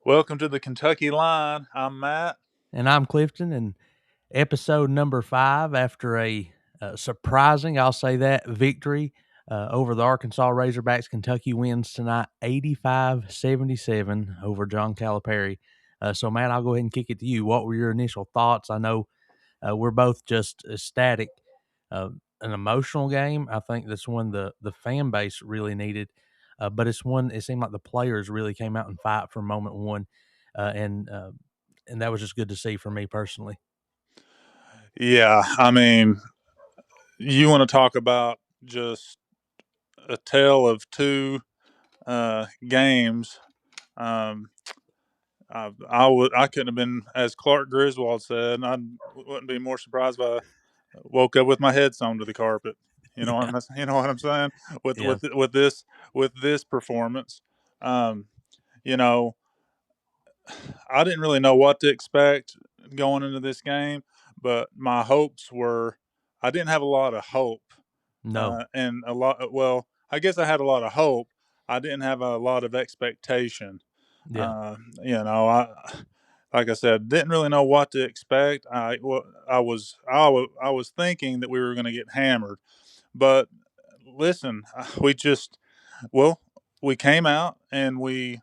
Welcome to the Kentucky Line. I'm Matt. And I'm Clifton, and episode number 5 after a surprising, I'll say that, victory over the Arkansas Razorbacks. Kentucky wins tonight 85-77 over John Calipari. So, Matt, I'll go ahead and kick it to you. What were your initial thoughts? I know we're both just ecstatic. An emotional game. I think that's one the fan base really needed. But it's one it seemed like the players really came out and fight from moment one. And that was just good to see for me personally. Yeah, I mean, you want to talk about just a tale of two games. Um, I couldn't have been, as Clark Griswold said, I wouldn't be more surprised if I woke up with my head sewn to the carpet. Yeah, You know what I'm saying? With yeah, with this performance, um, you know, I didn't really know what to expect going into this game, but my hopes were I didn't have a lot of hope, no, and a lot. Well, I guess I had a lot of hope. I didn't have a lot of expectation. yeah, I like I said, didn't really know what to expect. I was thinking that we were going to get hammered, but listen, we just well we came out and we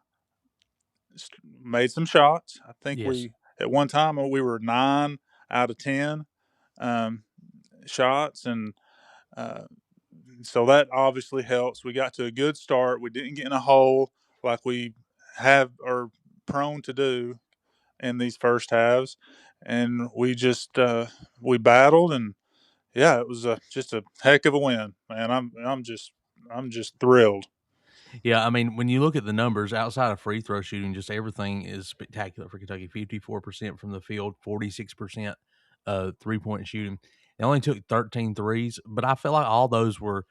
made some shots. I think yes, we at one time we were 9 out of 10 um, shots, and uh, so that obviously helps. We got to a good start. We didn't get in a hole like we have are prone to do in these first halves, and we just we battled, and yeah, it was just a heck of a win, man. I'm just thrilled. yeah. I mean, when you look at the numbers outside of free throw shooting, just everything is spectacular for Kentucky. 54% from the field, 46% 3-point shooting. They only took 13 threes, but I feel like all those were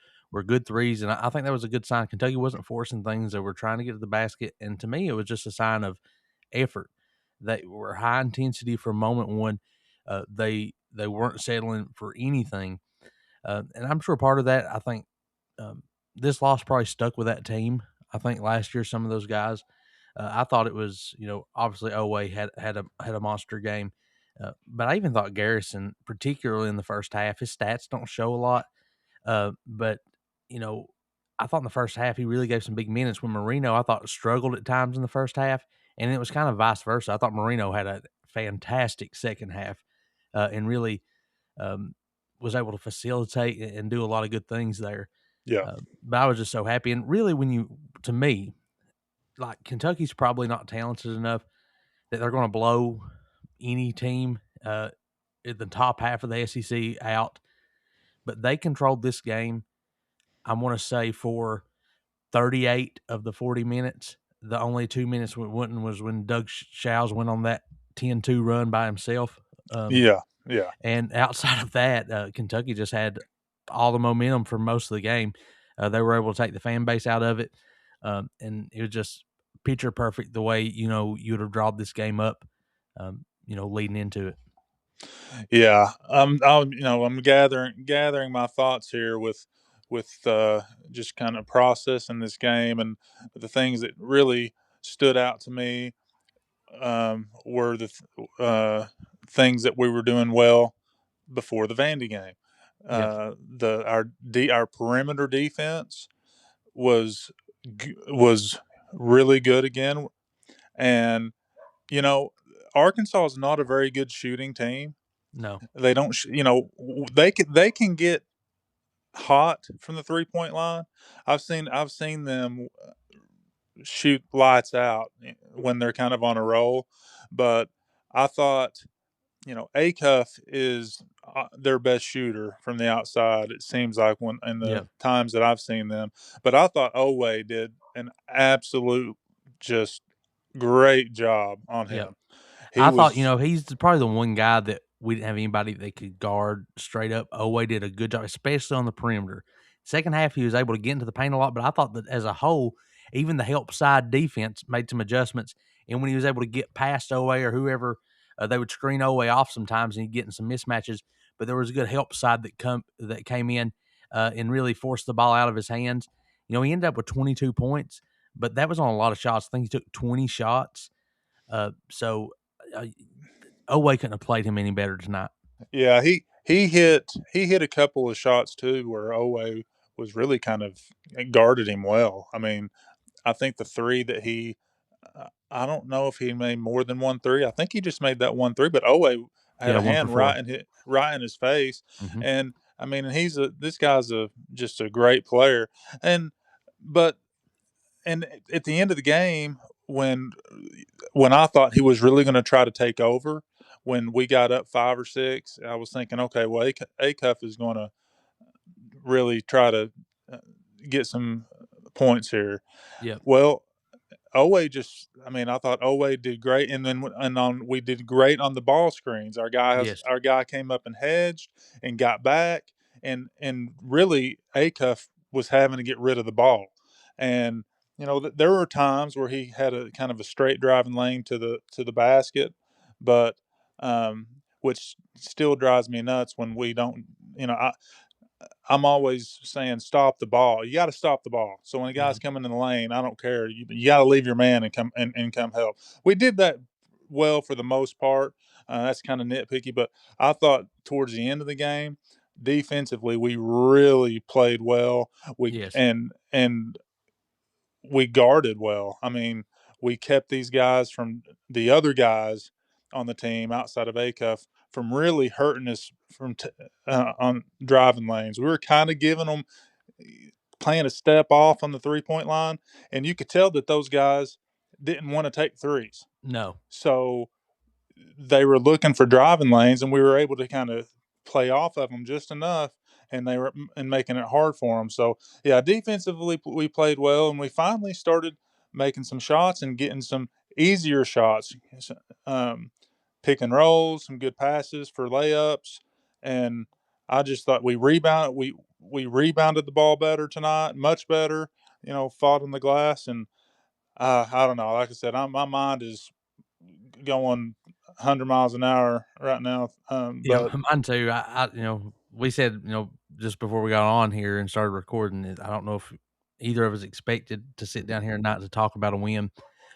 good threes, and I think that was a good sign. Kentucky wasn't forcing things; they were trying to get to the basket, and to me, it was just a sign of effort. They were high intensity from moment one. They weren't settling for anything, and I'm sure part of that. I think this loss probably stuck with that team. I think last year some of those guys. I thought it was obviously Owe had a monster game, but I even thought Garrison, particularly in the first half, his stats don't show a lot, but you know. I thought in the first half he really gave some big minutes when Marino I thought struggled at times in the first half, and it was kind of vice versa. I thought Marino had a fantastic second half, and really um, was able to facilitate and do a lot of good things there. Yeah, But I was just so happy. And really, to me, like Kentucky's probably not talented enough that they're going to blow any team at the top half of the SEC out. But they controlled this game, I want to say, for 38 of the 40 minutes. The only 2 minutes we wouldn't was when Doug Shows went on that 10-2 run by himself. Um, yeah, yeah. and outside of that, Kentucky just had all the momentum for most of the game. They were able to take the fan base out of it, and it was just picture perfect the way you'd have drawn this game up, leading into it. Yeah, I'm gathering my thoughts here with just kind of processing this game, and the things that really stood out to me were things that we were doing well before the Vandy game. Yes, Our perimeter defense was was really good again, and you know Arkansas is not a very good shooting team. no, They don't, they can get hot from the 3 point line. I've seen them shoot lights out when they're kind of on a roll, but I thought Acuff is their best shooter from the outside. It seems like when in yeah. the times that I've seen them, but I thought Owe did an absolute just great job on Yep. him. He I thought, was he's probably the one guy that we didn't have anybody that could guard straight up. Owe did a good job, especially on the perimeter. Second half, he was able to get into the paint a lot, but I thought that as a whole, even the help side defense made some adjustments. And when he was able to get past Owe or whoever, they would screen Owe off sometimes and he'd get in some mismatches. But there was a good help side that came in and really forced the ball out of his hands. He ended up with 22 points, but that was on a lot of shots. I think he took 20 shots. So uh, Oway couldn't have played him any better tonight. Yeah, he hit a couple of shots too where Owe was really kind of guarded him well. I mean, I think the three that I don't know if he made more than one three. I think he just made that one three, but Owe had Yeah, a 1 for hand 4. right in his face, Hmm. and I mean, and this guy's just a great player, and but and at the end of the game when when I thought he was really going to try to take over, when we got up 5 or 6, I was thinking, okay, well, Acuff is going to really try to uh, get some points here. Yep. Well, Owe just, I mean, I thought Owe did great, and then we did great on the ball screens. Yes. Our guy came up and hedged and got back, and really Acuff was having to get rid of the ball, and there were times where he had a kind of a straight driving lane to the basket, but um, which still drives me nuts when we don't. I'm always saying stop the ball. You got to stop the ball. So when a Yeah. guy's coming in the lane, I don't care. You got to leave your man and come help. We did that well for the most part. That's kind of nitpicky, but I thought towards the end of the game, defensively, we really played well. We Yes. and we guarded well. I mean, we kept these guys from the other guys on the team outside of Acuff from really hurting us on driving lanes. We were kind of giving them playing a step off on the 3 point line, and you could tell that those guys didn't want to take threes. No. So they were looking for driving lanes, and we were able to kind of play off of them just enough, and they were and making it hard for them. So yeah, defensively we played well, and we finally started making some shots and getting some easier shots, um, pick and rolls, some good passes for layups, and I just thought we rebounded the ball better tonight, much better. Fought on the glass, and I don't know. Like I said, my mind is going 100 miles an hour right now. Yeah, But mine too. We said, just before we got on here and started recording, I don't know if either of us expected to sit down here and not to talk about a win.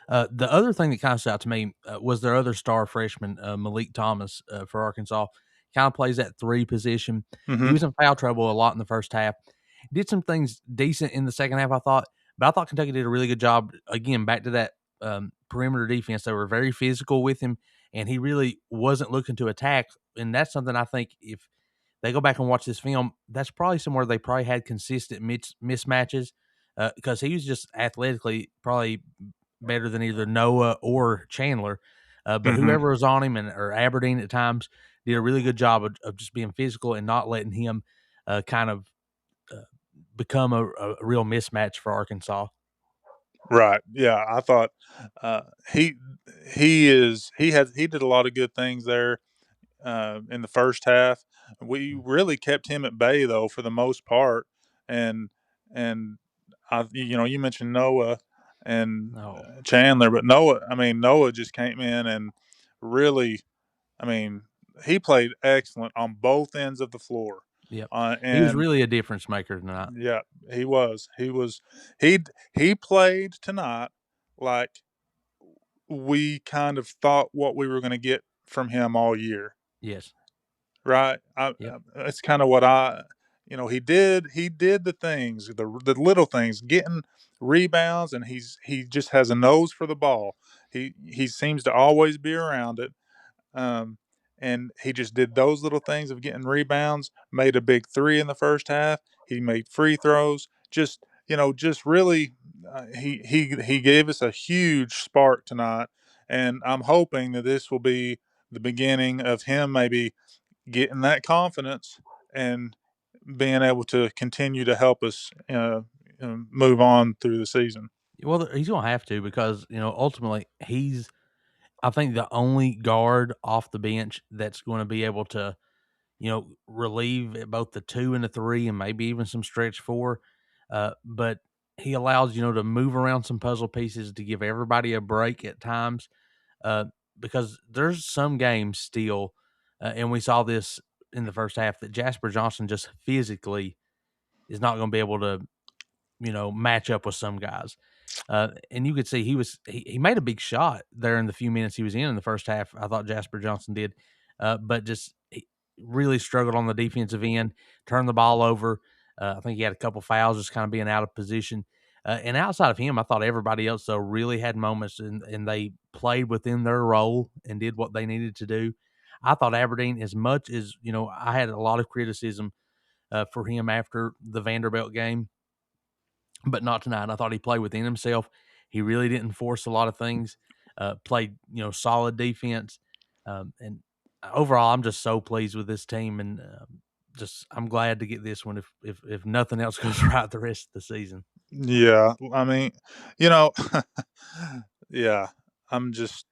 The other thing that kind of stood out to me was their other star freshman, Malik Thomas, for Arkansas. Kind of plays that three position. He mhm, was in foul trouble a lot in the first half. Did some things decent in the second half, I thought. But I thought Kentucky did a really good job. Again, back to that perimeter defense. They were very physical with him, and he really wasn't looking to attack. And that's something I think if they go back and watch this film, that's probably somewhere they probably had consistent mismatches because he was just athletically probably better than either Noah or Chandler. But mhm. whoever was on him or Aberdeen at times did a really good job of just being physical and not letting him kind of uh, become a real mismatch for Arkansas. Right. Yeah, I thought uh, he he did a lot of good things there in the first half. We really kept him at bay though for the most part, and and you mentioned Noah and Oh, Chandler, but Noah just came in and really, I mean, he played excellent on both ends of the floor, yep. He was and really a difference maker tonight. yeah, he was. He he played tonight like we kind of thought what we were going to get from him all year, Yes. right? Yep. It's kind of what he did the things, the little things, getting rebounds, and he just has a nose for the ball. He seems to always be around it. Um, and he just did those little things of getting rebounds, made a big three in the first half. He made free throws. Just really, he gave us a huge spark tonight, and I'm hoping that this will be the beginning of him maybe getting that confidence and being able to continue to help us move on through the season. Well, he's gonna have to because ultimately he's I think the only guard off the bench that's going to be able to relieve at both the two and the three, and maybe even some stretch four. But he allows to move around some puzzle pieces to give everybody a break at times. Uh, because there's some games still, and we saw this in the first half that Jasper Johnson just physically is not going to be able to match up with some guys. And you could see he made a big shot there in the few minutes he was in the first half. I thought Jasper Johnson did, but just he really struggled on the defensive end, turned the ball over. I think he had a couple fouls, just kind of being out of position. And outside of him, I thought everybody else though really had moments, and they played within their role and did what they needed to do. I thought Aberdeen, as much as I had a lot of criticism for him after the Vanderbilt game, but not tonight. I thought he played within himself. He really didn't force a lot of things. Played solid defense, and overall, I'm just so pleased with this team, and just I'm glad to get this one. If nothing else goes right the rest of the season. Yeah, I mean, you know, yeah, I'm just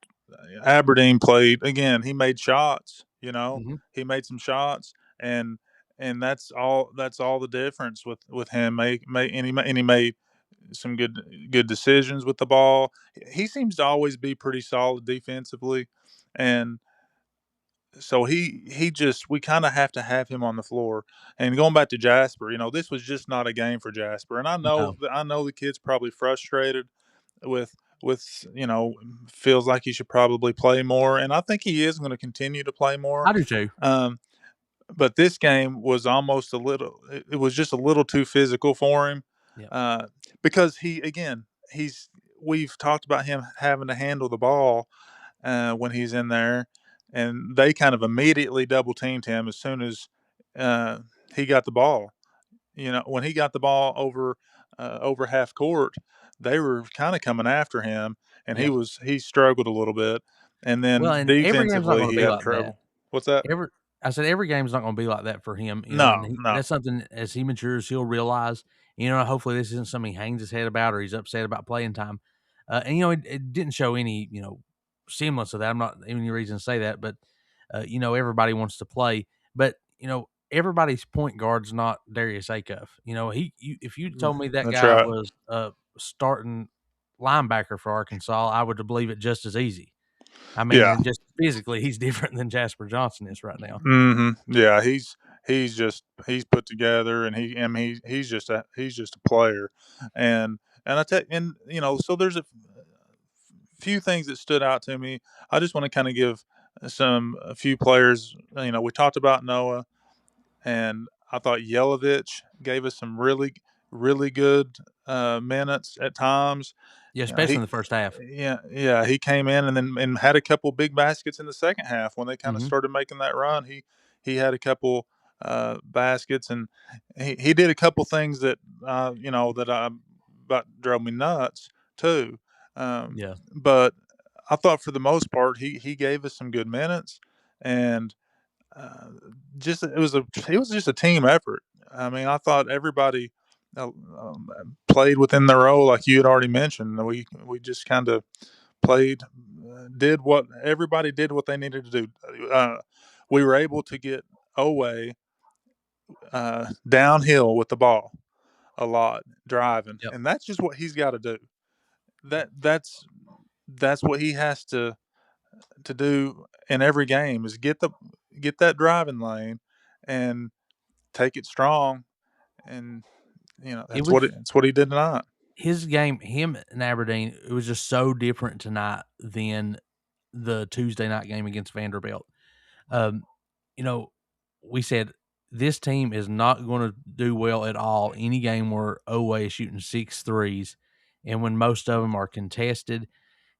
Aberdeen played again. He made shots. Hmm. He made some shots, and that's all. That's all the difference with him. And he made some good decisions with the ball. He seems to always be pretty solid defensively, and so he just we kind of have to have him on the floor. And going back to Jasper, this was just not a game for Jasper. And No, I know the kid's probably frustrated with feels like he should probably play more, and I think he is going to continue to play more. I do too. Um, but this game was almost a little. It was just a little too physical for him, Yeah. uh, because he's we've talked about him having to handle the ball when he's in there, and they kind of immediately double teamed him as soon as uh, he got the ball. When he got the ball over half court, they were kind of coming after him, and Yeah. he struggled a little bit, and Well, then and every game's not defensively going to he be had like that. trouble. What's that? Every I said every game's not gonna be like that for him, and No, no. that's something as he matures, he'll realize. Hopefully this isn't something he hangs his head about or he's upset about playing time. And it didn't show any semblance of that. I'm not any reason to say that, but everybody wants to play, but everybody's point guard's not Darius Acuff. If you told me that That's guy right. was starting linebacker for Arkansas, I would believe it just as easy. I mean, Yeah. and just physically, he's different than Jasper Johnson is right now. Yeah, he's put together, and he's just a player, and I tell and so there's few things that stood out to me. I just want to kind of give a few players. We talked about Noah, and I thought Yelovich gave us some really good minutes at times. Yeah, You know, especially in he the first half. yeah, he came in and had a couple big baskets in the second half when they kind of Mhm. started making that run. He had a couple baskets, and he did a couple things that that I about drove me nuts too. Um, Yeah. but I thought for the most part he gave us some good minutes, and uh, it was just a team effort. I mean, I thought everybody played within their role, like you had already mentioned. We just kind of played, did what everybody did what they needed to do. We were able to get Owe downhill with the ball a lot, driving, Yep. and that's just what he's got to do. That's what he has to do in every game is get that driving lane and take it strong, and It was that's what he did tonight. his game, him and Aberdeen, it was just so different tonight than the Tuesday night game against Vanderbilt. Um, you know, we said this team is not going to do well at all any game where Owe is shooting 6 threes, and when most of them are contested,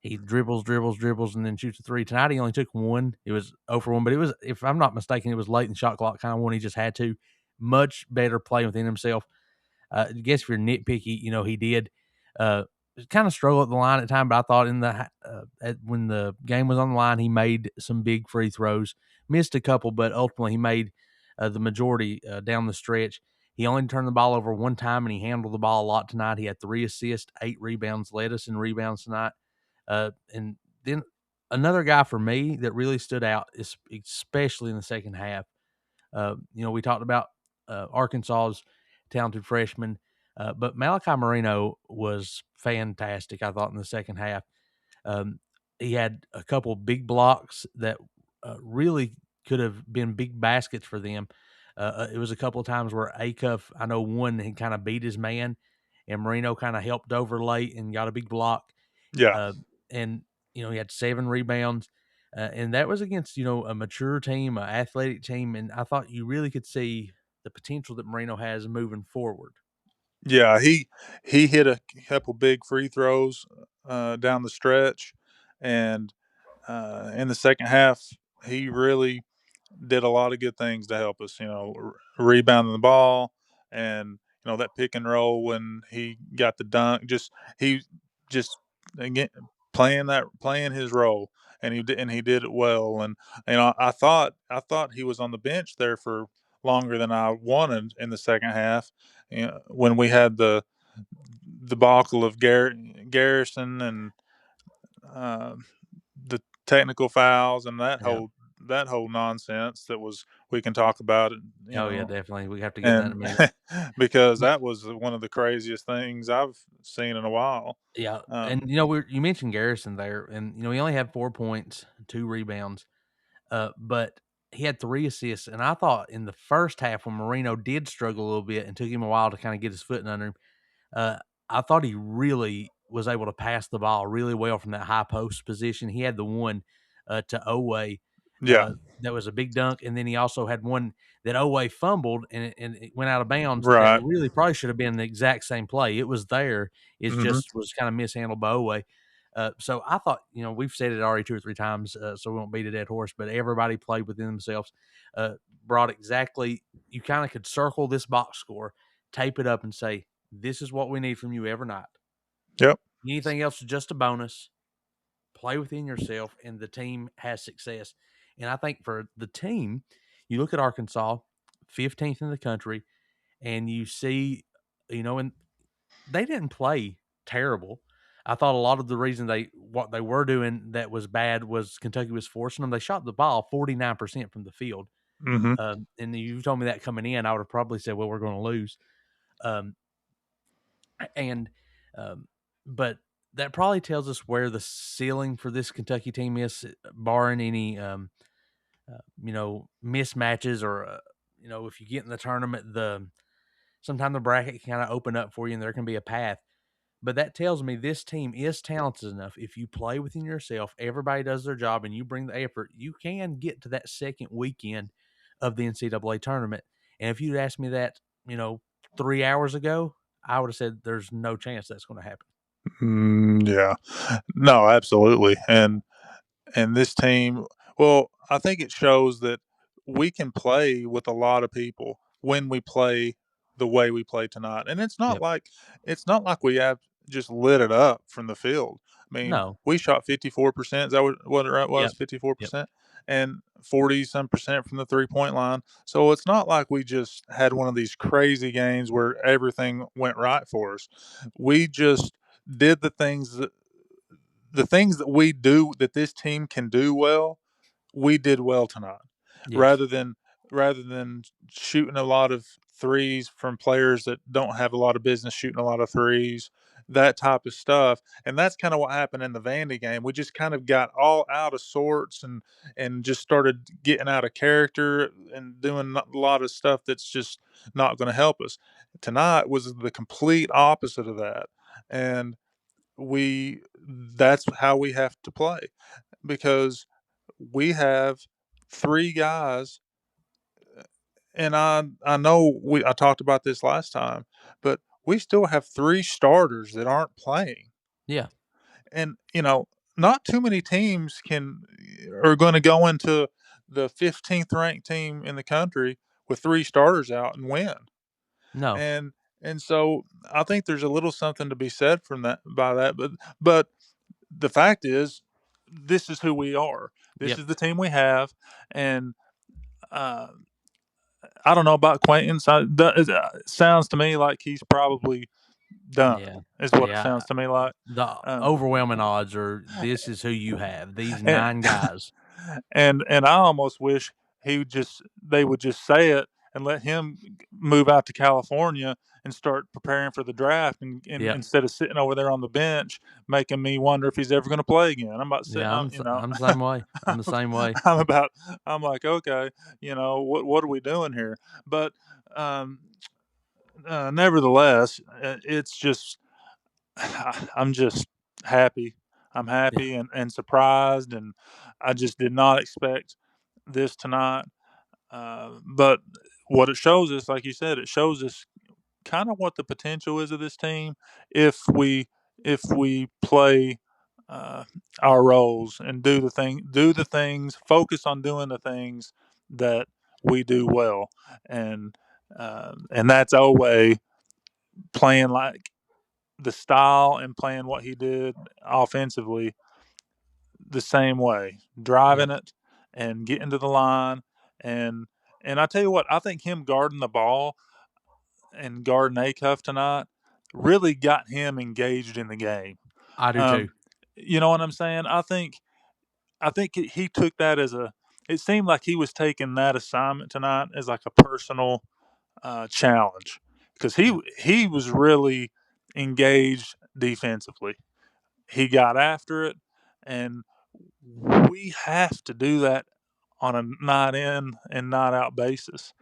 he dribbles, and then shoots a three. Tonight he only took one. It was 0 for 1, but it was, if I'm not mistaken, it was late in the shot clock, kind of one he just had to. Much better play within himself. I guess if you're nitpicky, he did uh, kind of struggle at the line at time, but I thought when the game was on the line, he made some big free throws, missed a couple, but ultimately he made the majority down the stretch. He only turned the ball over one time, and he handled the ball a lot tonight. He had 3 assists, 8 rebounds, led us in rebounds tonight. And then another guy for me that really stood out, is especially in the second half. We talked about Arkansas's talented freshman, but Malachi Marino was fantastic. I thought in the second half, um, he had a couple big blocks that really could have been big baskets for them. It was a couple of times where Acuff, I know one, he kind of beat his man, and Marino kind of helped over late and got a big block. Yeah. Uh, and he had 7 rebounds, and that was against a mature team, an athletic team, and I thought you really could see the potential that Marino has moving forward. Yeah, he hit a couple big free throws down the stretch, and in the second half, he really did a lot of good things to help us. Rebounding the ball, and that pick and roll when he got the dunk. He just again playing his role, and he did it well. And I thought he was on the bench there for longer than I wanted in the second half. When we had the debacle of Garrison and uh, the technical fouls and Yeah. that whole nonsense that was we can talk about it, Oh yeah, definitely. We have to get in that in a and minute. because But that was one of the craziest things I've seen in a while. yeah, and Um, you mentioned Garrison there, and he only had 4 points, 2 rebounds, but he had 3 assists. And I thought in the first half when Marino did struggle a little bit and took him a while to kind of get his footing under him, uh, I thought he really was able to pass the ball really well from that high post position. He had the one to Owe yeah, that was a big dunk, and then he also had one that Owe fumbled and it went out of bounds. That right. really probably should have been the exact same play. It was there. It Hmm. just was kind of mishandled by Owe. So I thought, we've said it already 2 or 3 times, so we won't beat a dead horse. But everybody played within themselves, brought exactly. You kind of could circle this box score, tape it up, and say, "This is what we need from you every night. Yep. Anything else is just a bonus. Play within yourself, and the team has success." And I think for the team, you look at Arkansas, 15th in the country, and you see, and they didn't play terrible. I thought a lot of the reason what they were doing that was bad was Kentucky was forcing them. They shot the ball 49% from the field. Hmm. And you told me that coming in, I would have probably said, well, we're going to lose. Um, and but that probably tells us where the ceiling for this Kentucky team is, barring any mismatches or if you get in the tournament, sometimes the bracket can kind of open up for you and there can be a path. But that tells me this team is talented enough. If you play within yourself, everybody does their job, and you bring the effort, you can get to that second weekend of the NCAA tournament. And if you'd asked me that, 3 hours ago, I would have said there's no chance that's going to happen. Yeah. No, absolutely. And this team, well, I think it shows that we can play with a lot of people when we play the way we play tonight. And Yep. it's not like we have just lit it up from the field. I mean, No. we shot 54%. Is that what it was? Yep. Yep. 54%, and 40 some percent from the 3-point line. So it's not like we just had one of these crazy games where everything went right for us. We just did the things that we do that this team can do well, we did well tonight. Yes. Rather than shooting a lot of threes from players that don't have a lot of business shooting a lot of threes, that type of stuff. And that's kind of what happened in the Vandy game. We just kind of got all out of sorts and just started getting out of character and doing a lot of stuff that's just not going to help us. Tonight was the complete opposite of that. And we that's how we have to play because we have 3 guys, and I know I talked about this last time, but we still have 3 starters that aren't playing. Yeah. And, not too many teams are gonna go into the 15th ranked team in the country with 3 starters out and win. No. And and so I think there's a little something to be said from that by that, but the fact is, this is who we are. This Yep. is the team we have, and uh, I don't know about Quentin. It sounds to me like he's probably done. Yeah. Is what it Yeah. sounds to me like. The Um, overwhelming odds are this is who you have. These and 9 guys. and I almost wish they would just say it and let him move out to California and start preparing for the draft and Yep. instead of sitting over there on the bench making me wonder if he's ever going to play again. I'm about sitting, Yeah. I'm the same way. I'm the same way. I'm about I'm like, okay, what are we doing here? But um nevertheless, it's just I'm just happy. I'm Yeah, happy and surprised, and I just did not expect this tonight. But what it shows us, like you said, it shows us kind of what the potential is of this team if we play uh, our roles and do the things, focus on doing the things that we do well, and that's Owe playing like the style and playing what he did offensively the same way, yeah, driving it and getting to the line and and I tell you what, I think him guarding the ball and guarding Acuff tonight really got him engaged in the game. I do too. Um, you know what I'm saying? I think he took that as a. It seemed like he was taking that assignment tonight as like a personal challenge because Yeah, he was really engaged defensively. He got after it, and we have to do that on a night in and night out basis,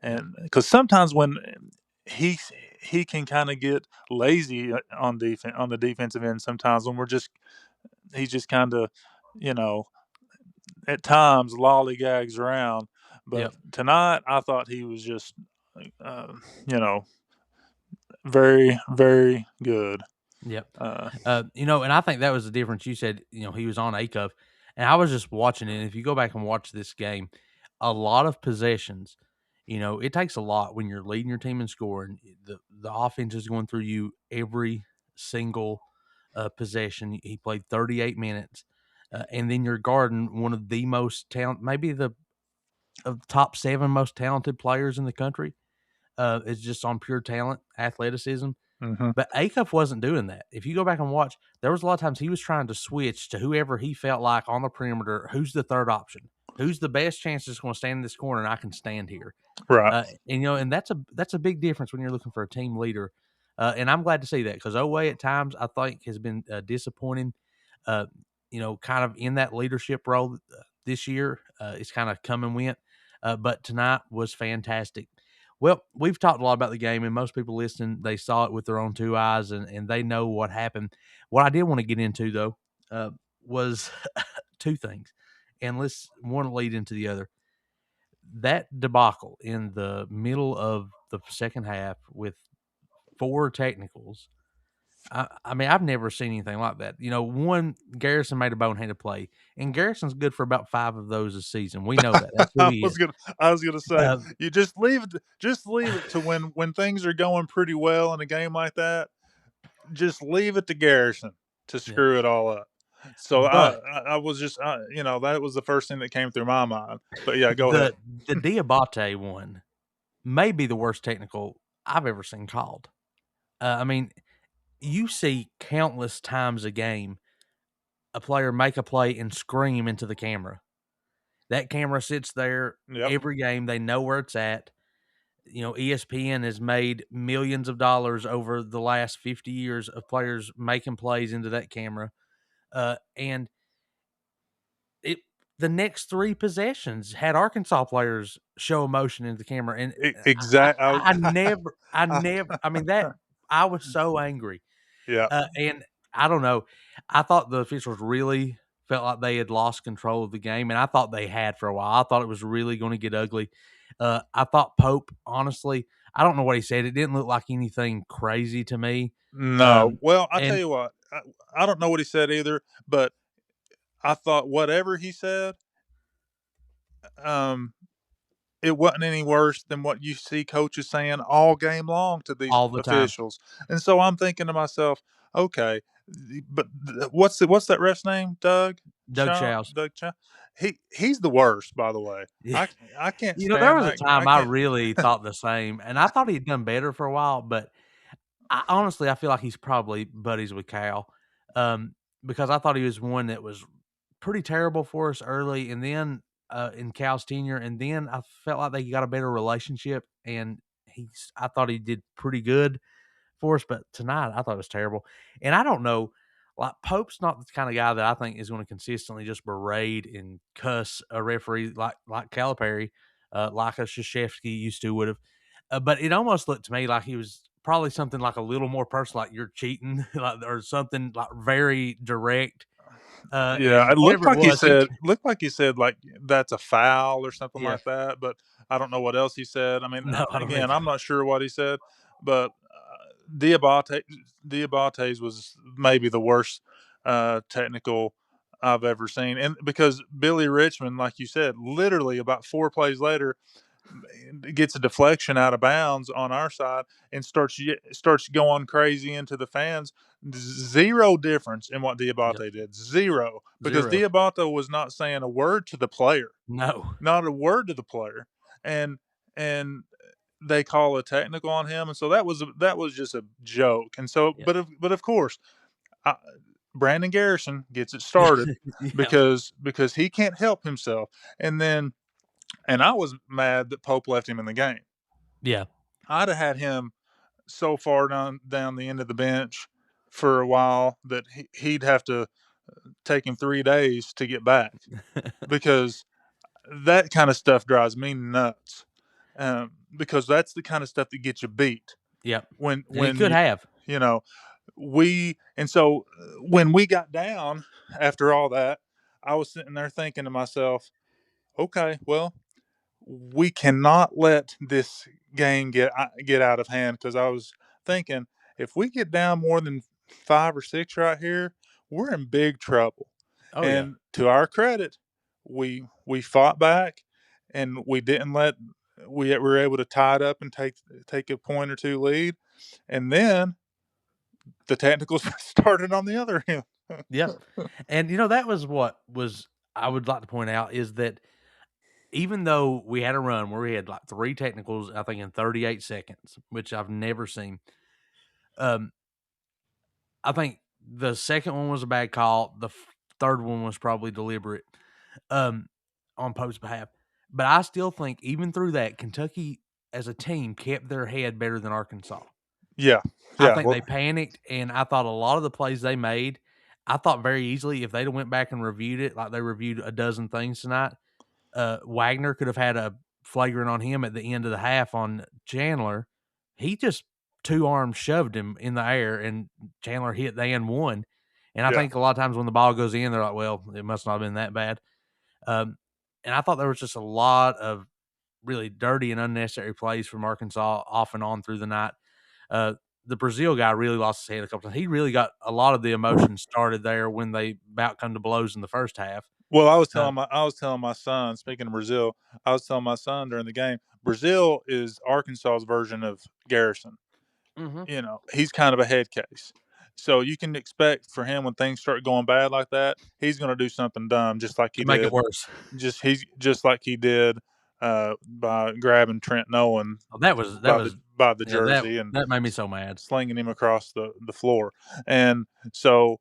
yeah, and because sometimes when he he can kind of get lazy on defense on the defensive end sometimes when he's just kind of you know at times lollygags around, yeah, but tonight I thought he was just uh, you know very very good. yeah. Uh, And I think that was the difference. You said, he was on Acuff, and I was just watching it. And if you go back and watch this game, a lot of possessions, it takes a lot when you're leading your team in scoring. The offense is going through you every single possession. He played 38 minutes, and then you're guarding one of the most talent, maybe the of the top 7 most talented players in the country. Is just on pure talent, athleticism. mhm. But Acuff wasn't doing that. If you go back and watch, there was a lot of times he was trying to switch to whoever he felt like on the perimeter. Who's the third option? Who's the best chance that's going to stand in this corner and I can stand here? Right. And that's a big difference when you're looking for a team leader. And I'm glad to see that because Oway at times I think has been disappointing. Uh, kind of in that leadership role this year. It's kind of come and went, but tonight was fantastic. Well, we've talked a lot about the game, and most people listening, they saw it with their own 2 eyes, and they know what happened. What I did want to get into, though, was 2 things, and let's one lead into the other. That debacle in the middle of the second half with 4 technicals. I mean, I've never seen anything like that. One, Garrison made a boneheaded play, and Garrison's good for about 5 of those a season. We know that. That's who he is. I was gonna say Uh, you just leave it to when things are going pretty well in a game like that. Just leave it to Garrison to yeah. screw it all up. So But I was just that was the first thing that came through my mind. But yeah, go ahead. the Diabate one may be the worst technical I've ever seen called. I mean, you see countless times a game a player make a play and scream into the camera. That camera sits there Yep. every game. They know where it's at. ESPN has made millions of dollars over the last 50 years of players making plays into that camera. And it the next 3 possessions had Arkansas players show emotion into the camera, and Exactly. I mean, that I was so angry, Yeah. and I don't know, I thought the officials really felt like they had lost control of the game, and I thought they had for a while. I thought it was really gonna get ugly. I thought Pope, honestly, I don't know what he said, it didn't look like anything crazy to me, No. Well, I tell and you what. I don't know what he said either, but I thought whatever he said, um, it wasn't any worse than what you see coaches saying all game long to these all the time. officials. And so I'm thinking to myself, okay, but what's that ref's name? Doug Shouse. Doug Chow. He's the worst, by the way. Yeah. I can't There stand was a that. I time I can't. really thought the same, and I thought he'd done better for a while, but I feel like he's probably buddies with Cal, um, because I thought he was one that was pretty terrible for us early, and then, in Cal's tenure, and then I felt like they got a better relationship, and I thought he did pretty good for us, but tonight I thought it was terrible. And I don't know, like Pope's not the kind of guy that I think is going to consistently just berate and cuss a referee like Calipari, like a Krzyzewski used to would have. But it almost looked to me like he was probably something like a little more personal, like you're cheating, like, or something like very direct. Yeah, And it whatever it was, he looked like he said, like, "That's a foul," or something yeah, like that, but I don't know what else he said. I mean, no, I don't again, either. I'm not sure what he said, but, Diabate Diabate's was maybe the worst, technical I've ever seen, and because Billy Richmond, like you said, literally about 4 plays later, gets a deflection out of bounds on our side and starts going crazy into the fans. Zero difference in what Yep, Diabate did. Zero, because 0. Diabate was not saying a word to the player, No. not a word to the player, and and they call a technical on him, and so that was just a joke. And so, Yeah. but of course, I, Brandon Garrison gets it started Yeah. because he can't help himself, and then and I was mad that Pope left him in the game. Yeah. I'd have had him so far down the end of the bench for a while that he'd have to take him 3 days to get back because that kind of stuff drives me nuts. Because that's the kind of stuff that gets you beat Yep. And he when could have. you know we and so when we got down after all that, I was sitting there thinking to myself, okay, well, we cannot let this game get out of hand, because I was thinking if we get down more than 5 or 6 right here, we're in big trouble. Oh, yeah. And to our credit, we fought back, and we didn't let we were able to tie it up and take a point or two lead, and then the technicals started on the other end. Yep. And, that was what was I would like to point out is that even though we had a run where we had, like, 3 technicals, I think, in 38 seconds, which I've never seen, um, I think the second one was a bad call, the 3rd one was probably deliberate, um, on Pope's behalf, but I still think even through that, Kentucky as a team kept their head better than Arkansas. Yeah, I yeah. think Well, they panicked, and I thought a lot of the plays they made, I thought very easily if they'd have went back and reviewed it like they reviewed a dozen things tonight, Wagner could have had a flagrant on him at the end of the half on Chandler. He just 2 arms shoved him in the air, and Chandler hit the and one. And I yeah. think a lot of times when the ball goes in, they're like, "Well, it must not have been that bad." Um, and I thought there was just a lot of really dirty and unnecessary plays from Arkansas off and on through the night. Uh, the Brazil guy really lost his head a couple times. He really got a lot of the emotion started there when they about come to blows in the first half. Well, Uh, I was telling my son, speaking of Brazil, I was telling my son during the game, Brazil is Arkansas's version of Garrison. mhm. He's kind of a head case. So you can expect for him when things start going bad like that, he's going to do something dumb, To make it worse. just like he did by grabbing Trent Nolan Oh, that was by the yeah, that jersey and that made me so mad. slinging him across the floor. And so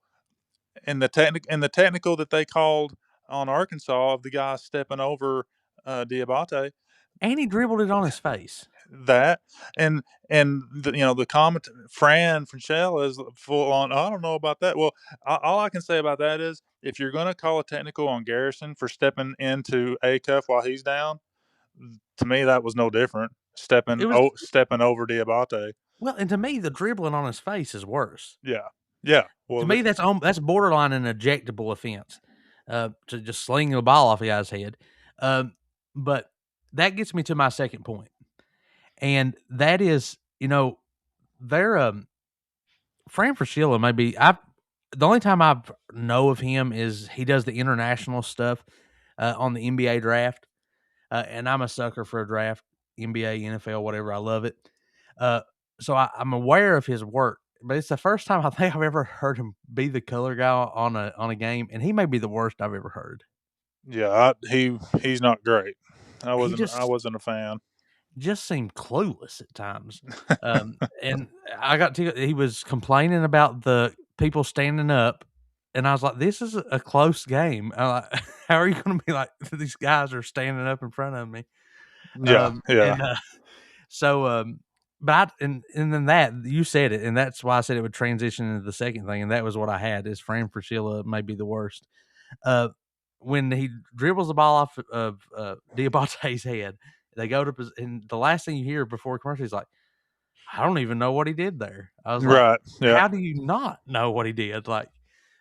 the technical that they called on Arkansas of the guy stepping over Diabate, And he dribbled it on his face. that the comment Fran Franchella is full on. I don't know about that. Well, all I can say about that is if you're going to call a technical on Garrison for stepping into a cuff while he's down, to me that was no different. It was Stepping over Diabate. well, and to me, the dribbling on his face is worse. Yeah, yeah. To Well, me, that's borderline an ejectable offense, to just sling the ball off a guy's head. Um, but that gets me to my second point, and that is, they're, Fran Fraschilla maybe the only time I know of him is he does the international stuff, on the NBA draft. And I'm a sucker for a draft, NBA, NFL, whatever. I love it. Uh, so I'm aware of his work, but it's the first time I think I've ever heard him be the color guy on a game, and he may be the worst I've ever heard. yeah. He's not great. He I wasn't a fan. just seemed clueless at times. And I got to he was complaining about the people standing up, and I was like, "This is a close game. How are you going to be like these guys are standing up in front of me?" Yeah, yeah, And So, but and then that you said it, and that's why I said it would transition into the second thing, and that was what I had is Fran Fraschilla may be the worst. Uh, when he dribbles the ball off of Diabate's head, They go to, and the last thing you hear before commercial is like, I don't even know what he did there. I was like, Right. Yeah. how do you not know what he did? Like,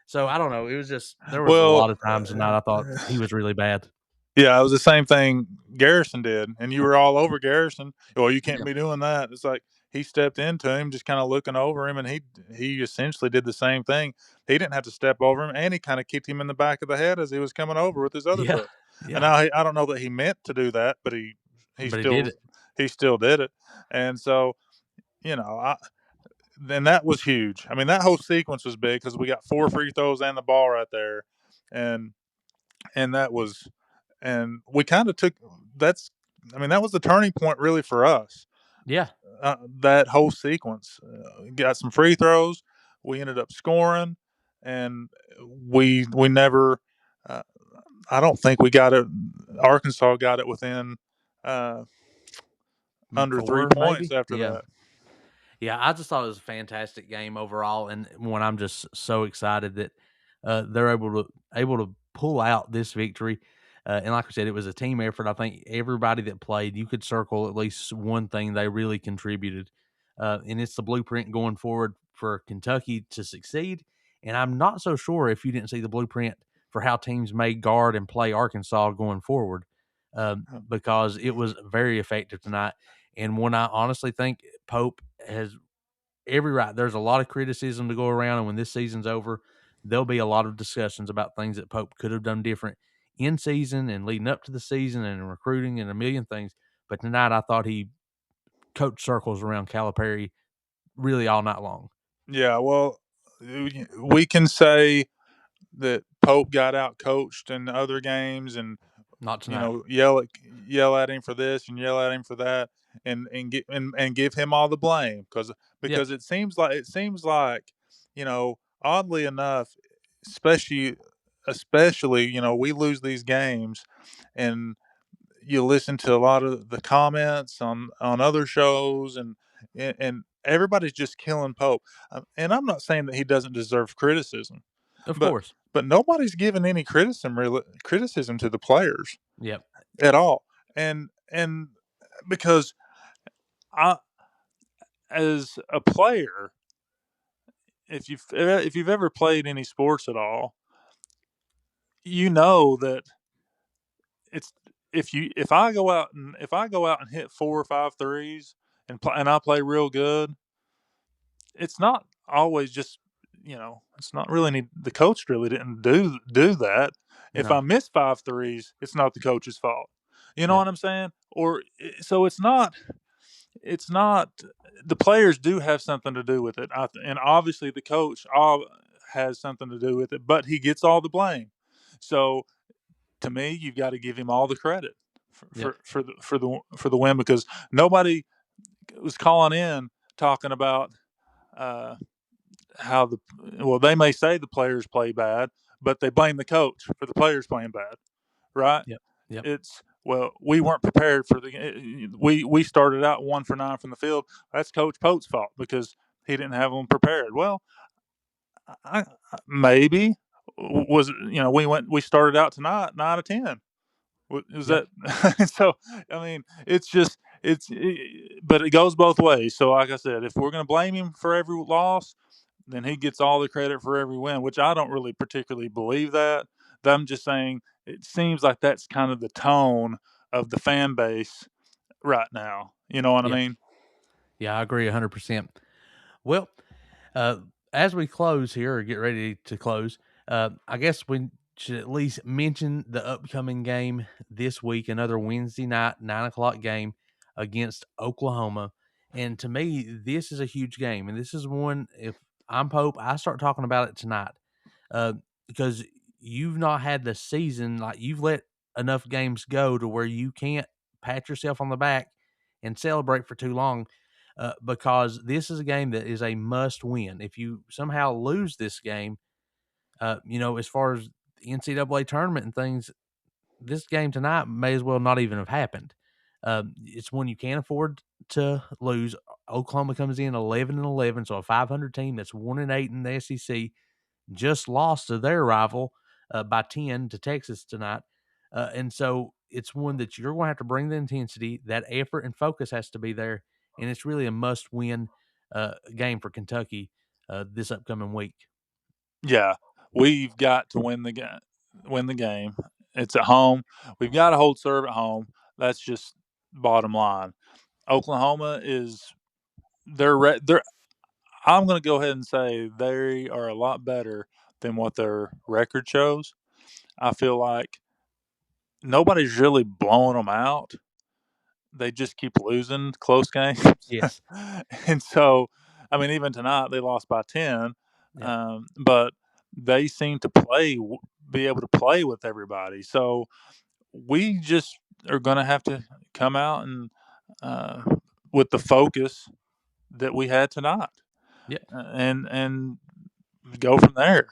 so I don't know. It was just, there was a Well, lot of times tonight I thought he was really bad. yeah, it was the same thing Garrison did, and you were all over Garrison. Well, you can't Yeah. be doing that. It's like he stepped into him, just kind of looking over him, and he essentially did the same thing. He didn't have to step over him, and he kind of kicked him in the back of the head as he was coming over with his other Yeah. foot. And Yeah. now I don't know that he meant to do that, but he But he did still it. he still did it. And so then that was huge. I mean, that whole sequence was big because we got 4 free throws and the ball right there, and that was, and we kind of took that's. I mean, that was the turning point really for us. Yeah. That whole sequence got some free throws. We ended up scoring, and we never. Uh, I don't think we got it. Arkansas got it within uh, under three 4 points maybe. after Yeah. that. Yeah, I just thought it was a fantastic game overall, and when I'm just so excited that they're able to pull out this victory. And like I said, it was a team effort. I think everybody that played, you could circle at least one thing they really contributed, and it's the blueprint going forward for Kentucky to succeed. And I'm not so sure if you didn't see the blueprint for how teams may guard and play Arkansas going forward, because it was very effective tonight. And when I honestly think Pope has every right. There's a lot of criticism to go around, and when this season's over, there'll be a lot of discussions about things that Pope could have done different in season and leading up to the season and in recruiting and a million things. But tonight, I thought he coached circles around Calipari really all night long. Yeah, well, we can say that Pope got out coached in other games, and Not tonight. yell at him for this and yell at him for that, and give him all the blame Yeah, because it seems like oddly enough, especially we lose these games, and you listen to a lot of the comments on other shows, and everybody's just killing Pope. And I'm not saying that he doesn't deserve criticism, of but course. nobody's giving any criticism to the players Yep. at all. And because I, as a player, if you've ever played any sports at all, you know that it's if I go out and hit 4 or 5 threes and I play real good, it's not always just it's not really the coach really didn't do that. If I No. miss 5 threes, it's not the coach's fault. You know Yeah. what I'm saying? So it's not the players do have something to do with it, and obviously the coach all has something to do with it, but he gets all the blame. So to me, you've got to give him all the credit Yep. for the win, because nobody was calling in talking about uh, how they may say the players play bad, but they blame the coach for the players playing bad, right? Yep. Yep. It's we weren't prepared for we started out 1 for 9 from the field. That's Coach Pote's fault because he didn't have them prepared. Well, I maybe was we started out tonight 9 of 10. Is Yep. that so? I mean, it's just but it goes both ways. So, like I said, if we're going to blame him for every loss, then he gets all the credit for every win, which I don't really particularly believe that. I'm just saying it seems like that's kind of the tone of the fan base right now. You know what I Yeah. mean? Yeah. I agree 100%. Well, Uh, as we close here or get ready to close, I guess we should at least mention the upcoming game this week, another Wednesday night, 9 o'clock game against Oklahoma. And to me, this is a huge game. And this is one, if I'm Pope, I start talking about it tonight, uh, because you've not had the season, like you've let enough games go to where you can't pat yourself on the back and celebrate for too long, because this is a game that is a must win. If you somehow lose this game, as far as the NCAA tournament and things, this game tonight may as well not even have happened. It's one you can't afford to lose. Oklahoma comes in 11-11, so a 500 team that's 1-8 in the SEC just lost to their rival by 10 to Texas tonight. And so it's one that you're going to have to bring the intensity, that effort and focus has to be there, and it's really a must-win game for Kentucky this upcoming week. Yeah, we've got to win the game. It's at home. We've got to hold serve at home. That's just bottom line. Oklahoma is they're I'm going to go ahead and say they are a lot better than what their record shows. I feel like nobody's really blowing them out. They just keep losing close games. Yes. And so, I mean, even tonight they lost by 10, Yep. but they seem to be able to play with everybody. So we just are going to have to come out and uh, with the focus that we had tonight, Yep. and go from there.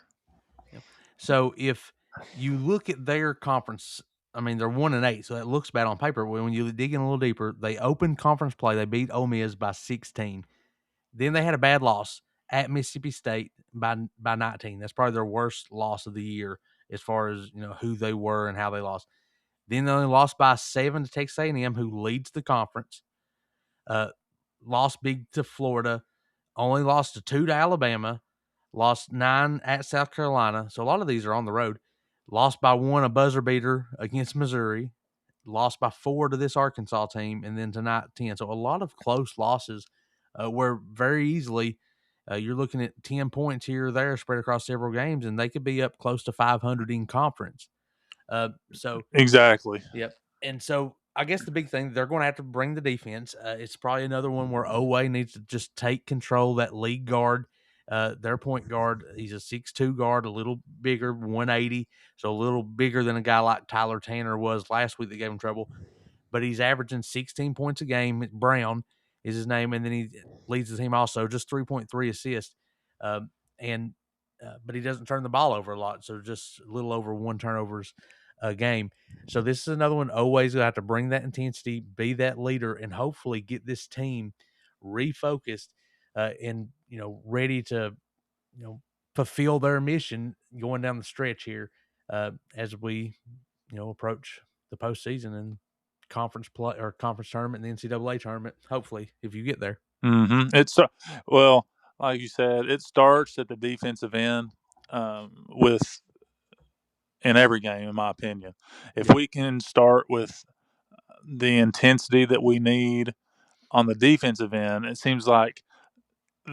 Yep. So if you look at their conference, I mean they're 1-8, so that looks bad on paper. When you dig in a little deeper, they opened conference play. They beat Ole Miss by 16. Then they had a bad loss at Mississippi State by 19. That's probably their worst loss of the year as far as who they were and how they lost. Then they only lost by 7 to Texas A&M, who leads the conference. Uh, Lost big to Florida. Only lost to 2 to Alabama. Lost 9 at South Carolina. So a lot of these are on the road. Lost by 1, a buzzer beater against Missouri. Lost by 4 to this Arkansas team, and then tonight 10. So a lot of close losses where very easily you're looking at 10 points here or there spread across several games, and they could be up close to 500 in conference. So Exactly. Yep. And so I guess the big thing, they're going to have to bring the defense. It's probably another one where Owe needs to just take control. That lead guard, their point guard, he's a 6'2" guard, a little bigger, 180, so a little bigger than a guy like Tyler Tanner was last week that gave him trouble. But he's averaging 16 points a game. Brown is his name, and then he leads the team also, just 3.3 assists. Um, and But he doesn't turn the ball over a lot, so just a little over 1 turnovers a game. So this is another one. Always going to have to bring that intensity, be that leader, and hopefully get this team refocused and ready to fulfill their mission going down the stretch here as we approach the postseason and conference play or conference tournament and the NCAA tournament. Hopefully, if you get there. It's well, like you said, it starts at the defensive end with in every game, in my opinion. If Yep. we can start with the intensity that we need on the defensive end, it seems like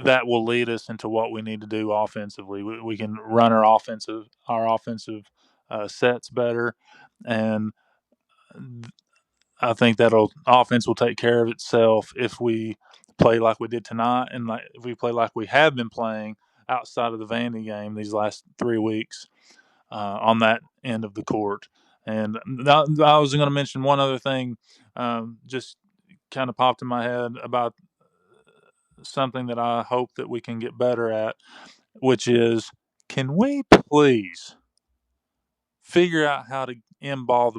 that will lead us into what we need to do offensively. We can run our offensive sets better, and I think that'll offense will take care of itself if we play like we did tonight, and like if we play like we have been playing outside of the Vandy game these last 3 weeks on that end of the court. And I was going to mention one other thing, just kind of popped in my head about something that I hope that we can get better at, which is, can we please figure out how to inbound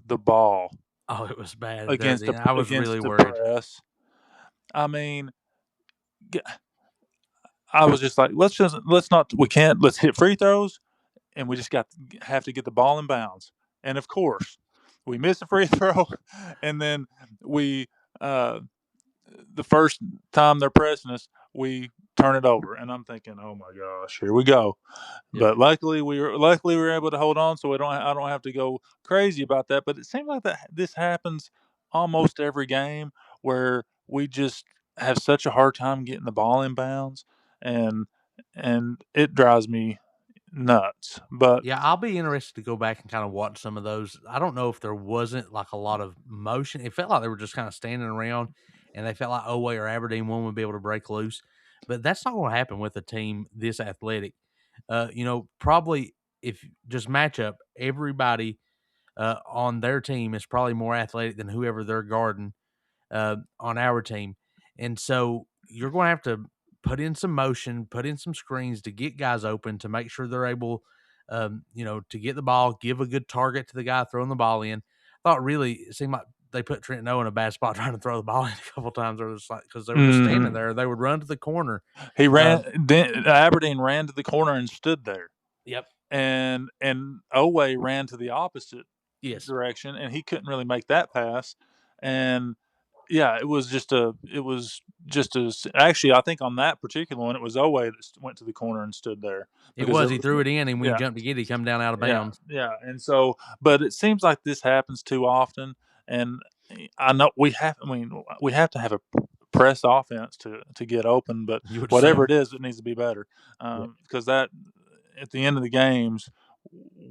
the ball Oh, it was bad there at against the end. I was really against the worried. press? I mean, I was just like, let's not we can't let's hit free throws, and we just have to get the ball in bounds. And of course, we miss a free throw, and then we uh, the first time they're pressing us, we turn it over, and I'm thinking, oh my gosh, here we go. Yep. But luckily we were able to hold on, so I don't have to go crazy about that. But it seems like that this happens almost every game where we just have such a hard time getting the ball in bounds, and it drives me nuts. But Yeah, I'll be interested to go back and kind of watch some of those. I don't know if there wasn't like a lot of motion. It felt like they were just kind of standing around and they felt like Oway or Aberdeen one would be able to break loose. But that's not going to happen with a team this athletic. Probably if just match up, everybody on their team is probably more athletic than whoever they're guarding on our team. And so you're going to have to put in some motion, put in some screens to get guys open to make sure they're able, to get the ball, give a good target to the guy throwing the ball in. I thought really it seemed like they put Trent Noah in a bad spot trying to throw the ball in a couple times. Or it was like because they were just standing mhm. there, they would run to the corner. He Uh, ran. Aberdeen ran to the corner and stood there. yep. and Owe ran to the opposite Yes. direction, and he couldn't really make that pass. And yeah, it was just a actually, I think on that particular one, it was Owe that went to the corner and stood there It because it was. He was threw it in, and when he yeah, jumped to get it, he come down out of yeah, bounds. yeah, and so, but it seems like this happens too often, and I know we have. I mean, we have to have a press offense to get open, but You would whatever assume. it is, it needs to be better Yep. because that at the end of the games,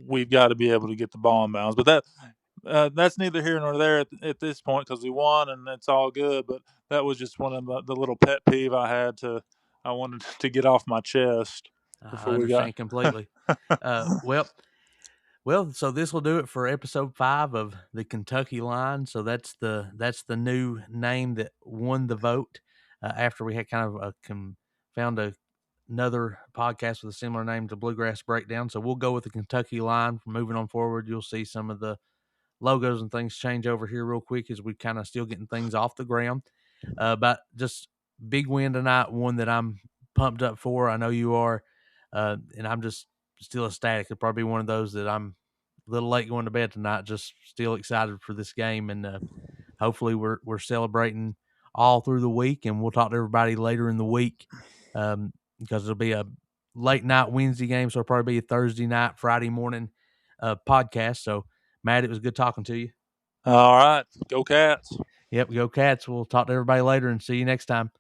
we've got to be able to get the ball in bounds. But that's neither here nor there at this point because we won and it's all good. But that was just one of the little pet peeve I wanted to get off my chest I before we got. understand completely. Well, so this will do it for episode 5 of the Kentucky Line. So that's the new name that won the vote after we had kind of found another podcast with a similar name to Bluegrass Breakdown. So we'll go with the Kentucky Line. From moving on forward, you'll see some of the logos and things change over here real quick as we kind of still getting things off the ground. But just big win tonight, one that I'm pumped up for. I know you are, and I'm just still ecstatic. It'll probably be one of those that I'm a little late going to bed tonight. Just still excited for this game, and hopefully we're celebrating all through the week. And we'll talk to everybody later in the week because it'll be a late night Wednesday game, so it'll probably be a Thursday night, Friday morning podcast. So Matt, it was good talking to you. All right, go Cats. Yep, go Cats. We'll talk to everybody later and see you next time.